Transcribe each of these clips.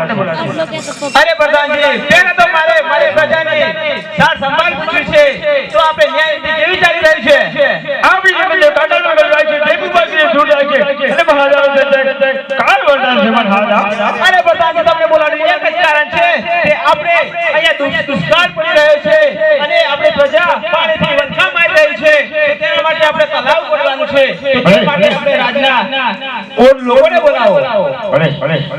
अरे प्रधान जी पहले तो मारे प्रजा ने सार संभाल पूछी छे तो आपने न्याय केवी चाली रही छे आ बीजे में काटल नगर जाय छे टेपू बाकी छूट जाय छे अरे महाराज कार वर्णन છે महाराज अरे प्रधान जी તમને બોલાણી એક જ કારણ છે કે આપણે અહીંયા દુષ્કાળ પડી રહ્યો છે અને આપણે પ્રજા પાણીથી વંચા મારી રહી છે તેના માટે આપણે તલાવ કરવાનું છે તે માટે આપણે રાજના ઓર લોકોને બોલાવો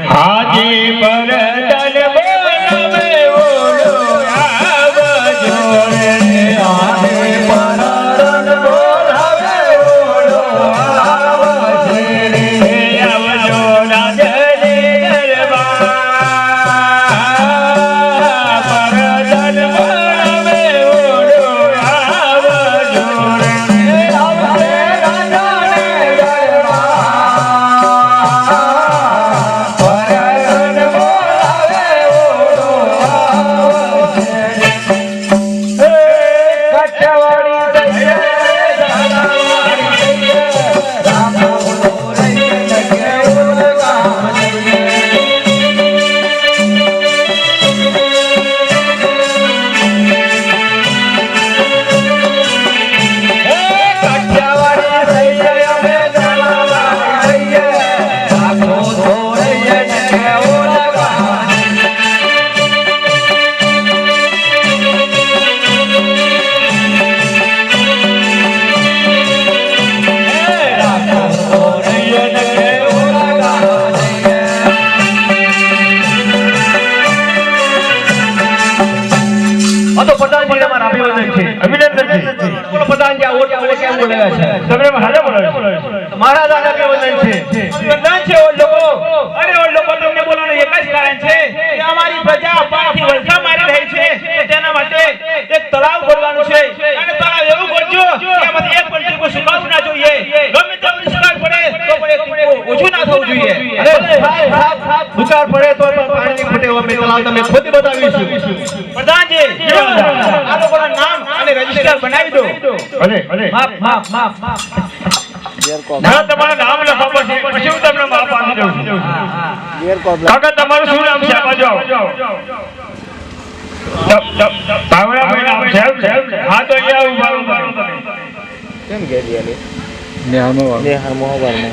હાજી પર દલ બોલાવે ઓલો આવજો રે હાજી પર દલ બોલાવે ઓલો આવજો રે આવજો રાજની દરબાર પર દલ બોલાવે ઓલો આવજો રે આવશે રાજની प्रधान जी और क्या बोलेगा सबरे महाराज बोले महाराज आगे अभिवंदन છે અભિવંદન છે ઓ લોકો અરે ઓ લોકો તમને બોલાવવાનું એક જ કારણ છે કે અમારી પ્રજા પાણીથી વલખા મારી રહી છે તેના માટે એક તળાવ ખોદવાનું છે અને તળાવ એવું ખોદજો કે એમાંથી એક પણ ટીપું સુકાવું ના જોઈએ ગમે તેવું દુષ્કાળ પડે તો પણ ટીપું ઓછું ના થવું જોઈએ અરે દુષ્કાળ પડે તો પણ પાણીની ખૂટે અમે તળાવ તમે ખોદી બતાવીશું પ્રધાનજી આ લોકોના નામ અને રજિસ્ટર બનાવી દો ભલે માફ ના તમારું નામ લખો પછી હું તમને માફ આપી દઉં છું કાકા તમારું શું નામ છે બાજુ તાવડાભાઈ નામ છે હા તો અહીંયા ઉભા કેમ ગેડિયાલે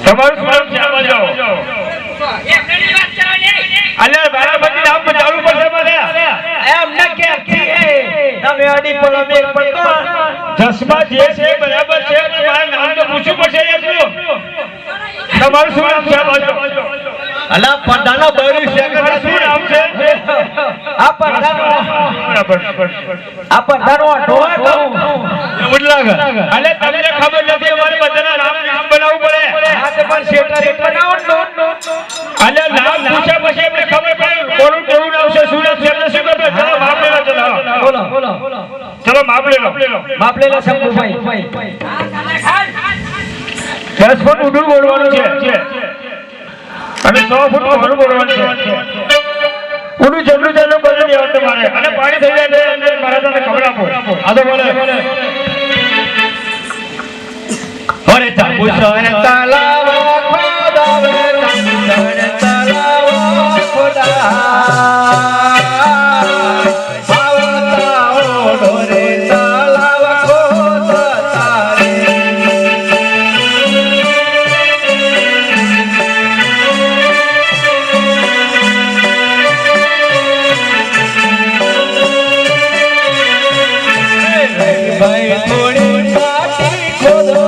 તમારું શું નામ છે બાજુ એમની વાત કરો ને અલ્યા બારાપતિ નામ બતાવવું પડશે મને એમ ન કે તમે અડી પડો મેં પડતો ચશ્મા જે છે બરાબર છે મારું નામ તો પૂછવું પડશે એટલું તમારું શું નામ છે બાજુ અલા પડાનો બૈરી શેખર શું નામ છે આ પડાનો ઢોવા કહું ઉડલાગ અલે તમને ખબર નથી અમારે બધાના નામ બનાવવું પડે હા તો પણ શેઠારી બનાવો નો અલ્યા નામ પૂછ્યા પછી એમને ખબર પડે કોનું કેવું નામ છે શું નામ છે એમને શું કરবে ચલો માપ લેવા ચલો બોલો ચલો માપ લે લો શંભુભાઈ 10 ફૂટ ઊંડું બોલવાનું છે અને 100 ફૂટ પહોળું બોલવાનું છે ઊંડું જેટલું બોલી દેવાનું તમારે અને પાણી થઈ જાય એટલે મારા તને ખબર આપો આ તો બોલે ઓરે ચાપુ સોરે તલાવ ખોદાવે રંગણ તલાવ ખોદા આવતા ઓડોરે તલાવ ખોદતા રે ભાઈ થોડી માટી ખોદો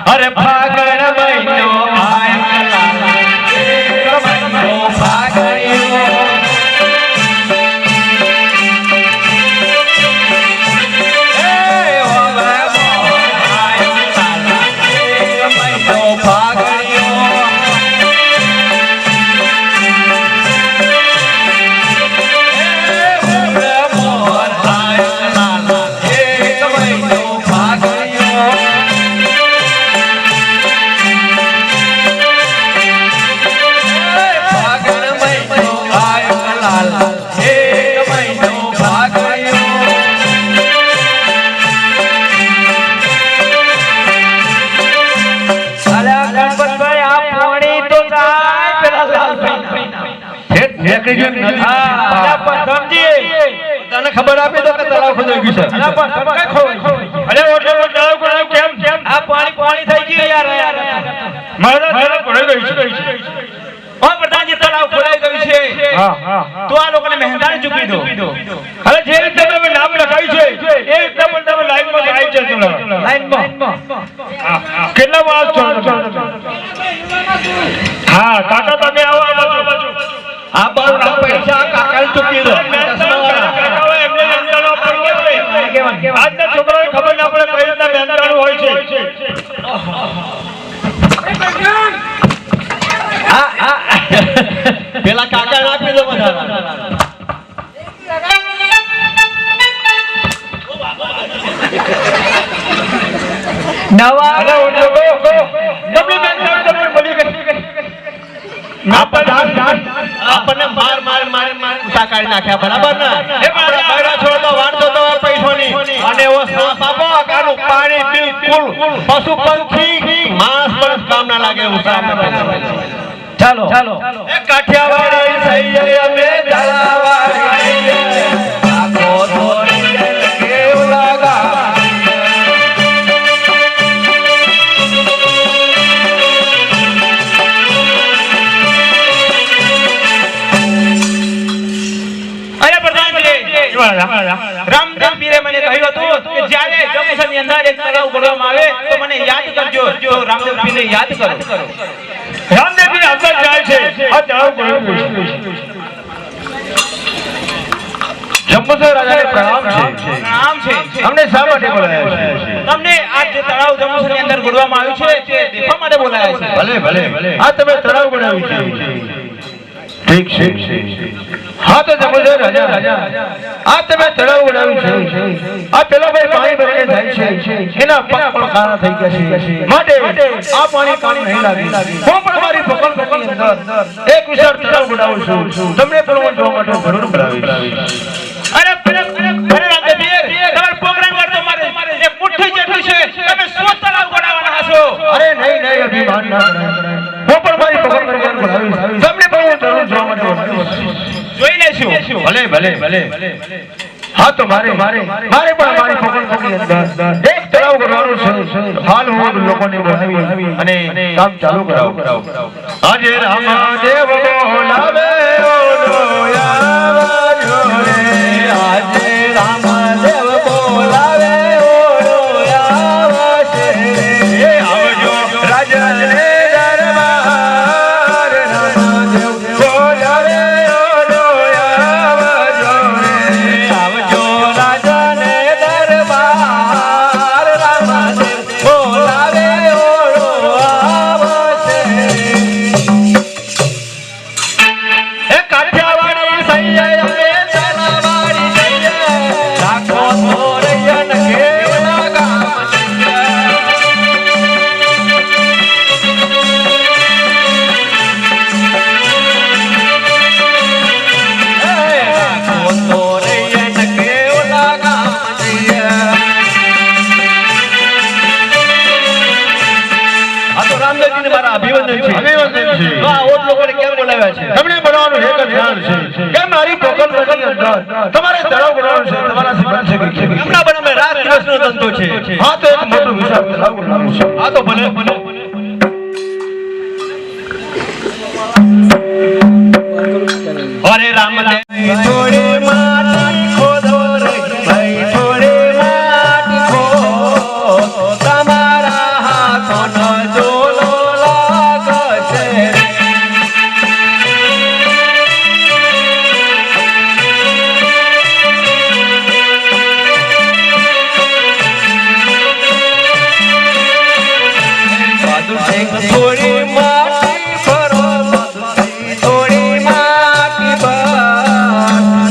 અરે ફાગણ મહિનો તને ખબર આપી દો કે તળાવ ખોદાઈ ગયું છે અરે પણ કઈ ખોવાય અરે ઓટલો તળાવ ખોદાઈ કેમ આ પાણી થઈ ગયું યાર મારા તળાવ ખોદાઈ ગયું છે ઓ પ્રધાનજી તળાવ ખોદાઈ ગયું છે હા તો આ લોકોને મહેનતાણી ચૂકવી દો અરે જે રીતે તમે નામ લખાયું છે એ રીતે પણ તમે લાઈનમાં આવી છે ચલો લાઈનમાં કેટલા માસ છો હા કાકા તમે આવો આ બાજુ આ બાજુ પૈસા કાકાને ચૂકવી દો આજના છોકરાઓને ખબર ના પડે કઈ રીતના મહેનતાણું હોય છે પેલા કાકા આપી દો બધા નવા અરે ઓલો ગો ડબલ બોલી ગઈ આપણને માર ઉષા કાઢી નાખ્યા બરાબર ને એ બૈરા છોડો વાળતો તો પૈસોની અને એવો સાપ આપો આનું પાણી બિલકુલ પશુ પંખી માણસ પણ કામ ના લાગે ઉષા ચાલો એ કાઠિયાવાડી સહી અમે જલાવાડી આખો ધોરી કે રામદેવ પીરે મને કહ્યું હતું કે જ્યારે જંબુસરની અંદર એક તળાવ ગોળવામાં આવે તો મને યાદ કરજો. તો રામદેવ પીરને યાદ કરો. રામદેવ પીર અંદર જાય છે. આ તળાવ ગોળવું છે. જંબુસર રાજાને પ્રણામ છે. અમને શા માટે બોલાયા છે? તમને આ જે તળાવ જંબુસરની અંદર ગોળવામાં આવ્યું છે તે દેખવા માટે બોલાયા છે. ભલે આ તમે તળાવ ગોળાવ્યું છે. ઠીક છે. હા તો જંબુસર રાજા આ તમે તળાવ ગોળાવ્યું છે. આ પેલા ભાઈ પાણી ભરીને જાય છે. એના પગ પણ કાળા થઈ ગયા છે. માટે આ પાણી કામ નહીં લાગે. હું પણ મારી પકડની અંદર એક વિશાળ તળાવ ગોળાવું છું. તમને પણ જોવા માટે જરૂર બોલાવીશ. અરે રામદેવ પીર, તમારો પ્રોગ્રામ કરતો મારે એક મુઠ્ઠી જેટલું છે. તમે 100 તળાવ ગોળાવવાના છો. અરે નહીં અભિમાન ના કરાય. હું પણ મારી પકડની અંદર બોલાવીશ. તમને પણ જરૂર જોવા માટે બોલાવીશ. જોઈ લેશું. ભલે હા તો મારે પણ મારી પકડની અંદર એક તળાવ ગોળવાનું છે. હાલ હું લોકોને બોલાવી અને કામ ચાલુ કરાવું. આજે રામદેવ બોલાવે આજે રામદેવ બોલાવે આવજો રાજને દરબાર. રામદેવ બોલાવે આવજો રાજને દરબાર. રામદેવ બોલાવે આવશે. એ કાઠિયાવાડી થઈ જાય અમે તલવાડી જઈએ. રાખો થોરયન કેવલા ગામ રાખો થોરયન કેવલા ગામ આ તો રામદેવજીને મારા અભિવંદન છે. તો આ ઓટ લોકોને કેમ બોલાવ્યા છે? તમને બોલાવવાનું એક જ કારણ છે કે મારી પોકળની અંદર તમારે તળાવ બનાવવાનું છે. તમારા સિદ્ધાંત છે કે હમણાં પણ અમે રાત દિવસનો ધંધો છે. હા તો એક મોટું વિશાળ તળાવ બનાવવાનું છે. હા તો ભલે અરે રામદેવ થોડી માટી ખોદો રે ભાઈ, થોડી માટી ખોદો. તમારા હાથોનો ઝોલો લાગશે. થોડી માટી ભરો, થોડી માટી ભર.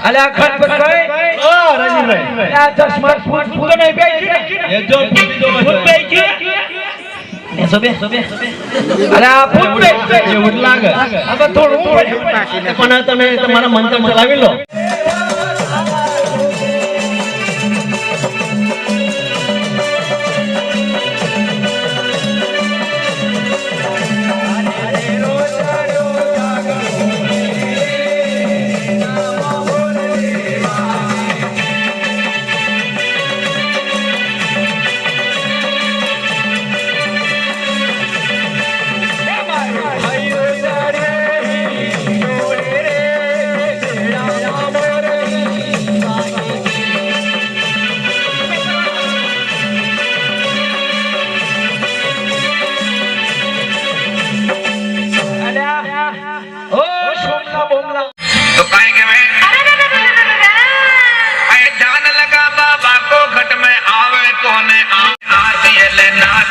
અલે આ ખટ પર ભાઈ રાજીભાઈ આ ચશ્મા ફૂટ નહીં બેસી એ જો ફૂટ બેસી સોબે અલે આ ફૂટ બેસી એવું લાગે હવે થોડું પણ તમે તમારા મંત્ર ચલાવી લો तो कहेंगे मैं अरे जान लगा बाबा को घट में आवे कोने आज ये ले नाच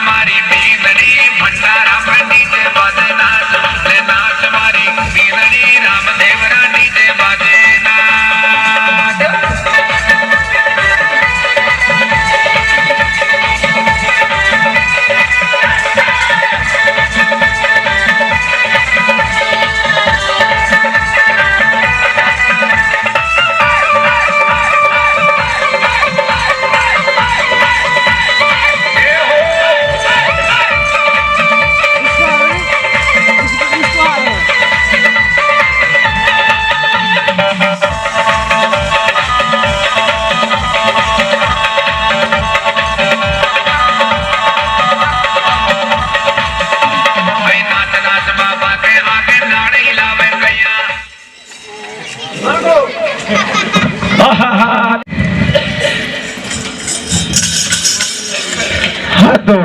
मारी बीनड़ी भंडारा में डीजे बाजे नाच ले नाच मारी बीनड़ी रामदेवरा डीजे बाजे नाच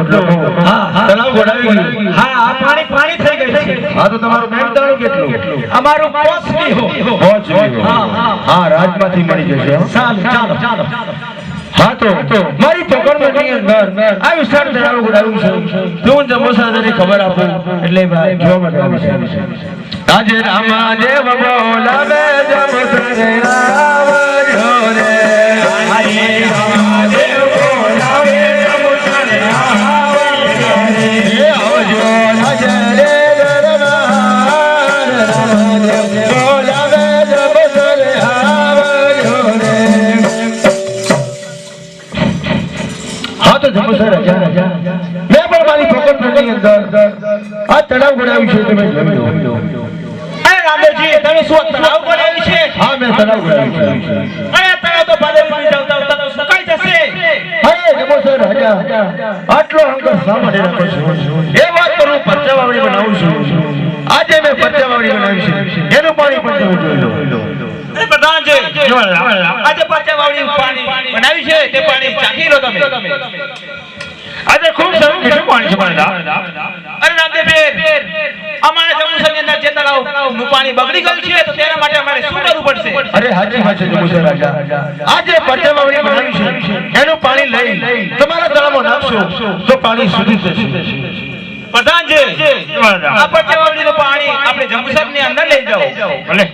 તલાવ ગોડાવી ગયું હા આ પાણી થઈ ગયું છે હા તો તમારું મહેનતાણું કેટલું અમારું પોસની હો હા રાજમાંથી મળી જશે હો. ચાલો હા તો મારી પકડની અંદર આ વિસ્તાર તળાવ ગોડાવ્યું છે હું જમોસાને ખબર આપું એટલે જોવા માટે આવ્યું છે આજે રામા દેવ બોલાવે જમોસરે આવજો રે આજે રામા દેવ બોલાવે જમોસરે આવજો રે આવજો આજે રે રામા દેવ બોલાવે જમોસરે આવજો રે હા તો જમોસર રાજા મેં પણ મારી પકડની અંદર આ તળાવ ગોડાવ્યું છે તમે જોઈ લો અરે રામદેવજી તમે શું તળાવ બનાવ્યું છે હા મેં તળાવ ગોડાવ્યું છે અરે તળાવ તો પાદે પાણી જાવતા તો સુકાઈ જશે અરે જમોસર રાજા આટલો અહંકાર શા માટે રાખો છો એ વાત પર હું પરચાવાવડી બનાવું છું આજે મેં પરચાવાવડી બનાવી છે એનું પાણી પણ તમે જોઈ લો અરે પ્રધાનજી આજે પાચાવાવડી પાણી બનાવ્યું છે તે પાણી ચાખી લો તમે આજે ખૂબ સારું મીઠું પાણી છે પણ અરે રામદેવજી અમારા જંબુસરની અંદર જે તળાવનું પાણી બગડી ગયું છે તો તેના માટે અમારે શું કરવું પડશે અરે હાજી વાત છે જમોસર રાજા આજે પરચાવાવડી બનાવી છે એનું પાણી લઈ તમારા તળાવમાં નાખશો તો પાણી શુદ્ધ થશે પ્રધાનજી આ પાચાવાવડીનું પાણી આપણે જંબુસરની અંદર લઈ જાઓ ભલે